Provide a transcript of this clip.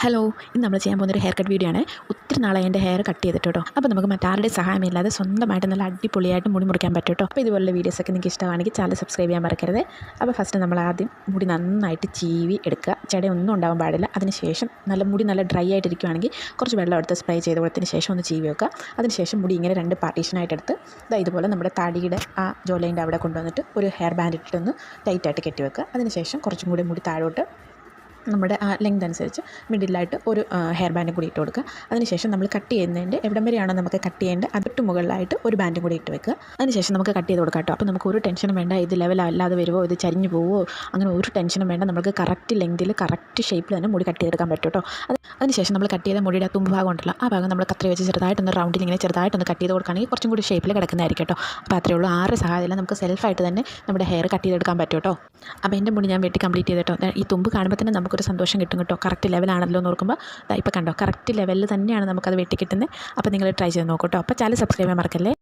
Hello, ഇന്ന് നമ്മൾ ചെയ്യാൻ പോകുന്നൊരു ഹെയർ കട്ട് വീഡിയോ ആണ്. ഒത്തിരി നാളായി എൻ്റെ ഹെയർ കട്ട് ചെയ്തിട്ട് കേട്ടോ. അപ്പോൾ നമുക്ക് മറ്റാരുടെ സഹായമില്ലാതെ സ്വന്തമായിട്ട് നല്ല അടിപൊളിയായിട്ട് മുടി മുറിക്കാൻ പറ്റും കേട്ടോ. അപ്പോൾ ഇതുപോലുള്ള വീഡിയോസൊക്കെ നിങ്ങൾക്ക് ഇഷ്ടമാണെങ്കിൽ ചാനൽ സബ്സ്ക്രൈബ് ചെയ്യാൻ മറക്കരുത്. അപ്പോൾ ഫസ്റ്റ് നമ്മൾ ആദ്യം മുടി നന്നായിട്ട് ചീവി എടുക്കുക. ചെടയൊന്നും ഉണ്ടാവാൻ പാടില്ല. അതിനുശേഷം മുടി നല്ല ഡ്രൈ ആയിട്ടിരിക്കുകയാണെങ്കിൽ കുറച്ച് വെള്ളം എടുത്ത് സ്പ്രേ ചെയ്ത് കൊടുത്തതിന് ശേഷം ഒന്ന് ചീവി വെക്കുക. അതിനുശേഷം മുടി ഇങ്ങനെ 2 പാർട്ടീഷനായിട്ട് എടുത്ത് ഇതുപോലെ നമ്മുടെ താടിയുടെ ആ ജോലൈൻ്റെ അവിടെ കൊണ്ടുവന്നിട്ട് ഒരു ഹെയർ ബാൻഡ് ഇട്ടിട്ടൊന്ന് ടൈറ്റായിട്ട് കെട്ടി വെക്കുക. അതിനുശേഷം കുറച്ചും കൂടി മുടി താഴോട്ട് നമ്മുടെ ആ ലെങ്ത് അനുസരിച്ച് മിഡിലായിട്ട് ഒരു ഹെയർ ബാൻഡും കൂടി ഇട്ട് കൊടുക്കുക. അതിനുശേഷം നമ്മൾ കട്ട് ചെയ്യുന്നതിൻ്റെ എവിടം വരെയാണോ നമുക്ക് കട്ട് ചെയ്യേണ്ടത് അതിട്ട് മുകളിലായിട്ട് ഒരു ബാൻഡും കൂടി ഇട്ട് വെക്കുക. അതിനുശേഷം നമുക്ക് കട്ട് ചെയ്ത് കൊടുക്കാം കേട്ടോ. അപ്പോൾ നമുക്ക് ഒരു ടെൻഷനും വേണ്ട, ഇത് ലെവലല്ലാതെ വരുമോ, ഇത് ചരിഞ്ഞു പോവോ, അങ്ങനെ ഒരു ടെൻഷനും വേണ്ട. നമുക്ക് കറക്റ്റ് ലെങ്തിൽ കറക്റ്റ് ഷേപ്പിൽ തന്നെ മുടി കട്ട് ചെയ്തെടുക്കാൻ പറ്റും കേട്ടോ. അതിനുശേഷം നമ്മൾ കട്ട് ചെയ്ത മുടിയുടെ തുമ്പ് ഭാഗം ഉണ്ടല്ലോ, ആ ഭാഗം നമ്മൾ കത്രി വെച്ച് ചെറുതായിട്ടൊന്ന് റൗണ്ടിൽ ഇങ്ങനെ ചെറുതായിട്ടൊന്ന് കട്ട് ചെയ്ത് കൊടുക്കുകയാണെങ്കിൽ കുറച്ചും കൂടി ഷേപ്പിൽ കിടക്കുന്നതായിരിക്കും കേട്ടോ. അപ്പോൾ അത്രയേ ഉള്ളൂ. ആരുടെ സഹായമില്ല, നമുക്ക് സെൽഫായിട്ട് തന്നെ നമ്മുടെ ഹെയർ കട്ട് ചെയ്തെടുക്കാൻ പറ്റും കേട്ടോ. അപ്പോൾ എൻ്റെ മുടി ഞാൻ വെട്ടി കംപ്ലീറ്റ് ചെയ്തിട്ടോ. ഈ തുമ്പ് കാണുമ്പോൾ തന്നെ നമുക്കൊരു സന്തോഷം കിട്ടും കേട്ടോ. കറക്റ്റ് ലെവലാണല്ലോ എന്ന് ഓർക്കുമ്പോൾ ഇപ്പോൾ കണ്ടോ, കറക്റ്റ് ലെവലിൽ തന്നെയാണ് നമുക്കത് വെട്ടി കിട്ടുന്നത്. അപ്പോൾ നിങ്ങൾ ട്രൈ ചെയ്ത് നോക്കൂ കേട്ടോ. അപ്പോൾ ചാനൽ സബ്സ്ക്രൈബ് ചെയ്യാൻ മറക്കല്ലേ.